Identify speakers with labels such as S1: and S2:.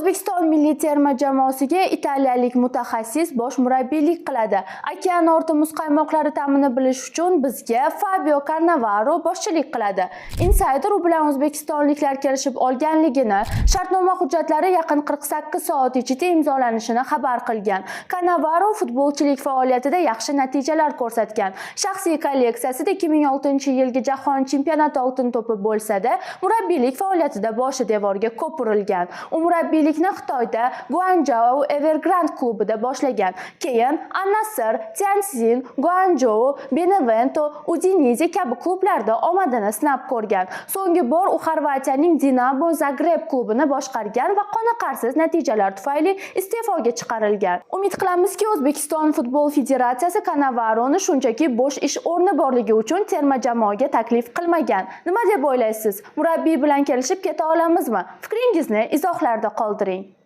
S1: O'zbekiston milliy terma jamoasiga italiyalik mutaxassis bosh murabbiylik qiladi. Okean orti muzqaymoqlari ta'mini bilish uchun bizga Fabio Cannavaro boshchilik qiladi. Insider u bilan o'zbekistonliklar kelishib olganligini, shartnoma hujjatlari yaqin 48 soat ichida imzolanishini xabar qilgan. Cannavaro futbolchilik faoliyatida yaxshi natijalar ko'rsatgan. Shaxsiy kolleksiyasida 2006-yilgi Jahon chempionati oltin to'pi bo'lsa-da, murabbiylik faoliyatida boshi devorga ko'pirilgan. Murabbiylikni Xitoyda Guangzhou Evergrande klubida boshlagan. Keyin Al-Nassr, Tianjin, Guangzhou, Benevento, Udinese kabi klublarda omadini sinab ko'rgan. So'nggi bor u Xorvatiyaning Dinamo Zagreb klubini boshqargan va qoniqarsiz natijalar tufayli iste'foga chiqarilgan. Umid qilamizki, O'zbekiston Futbol Federatsiyasi Cannavaroni shunchaki bo'sh ish o'rni borligi uchun terma jamoaga taklif qilmagan. Nima deb o'ylaysiz? Murabbiy bilan kelishib keta olamizmi? Fikringizni izohlarda qoldiring.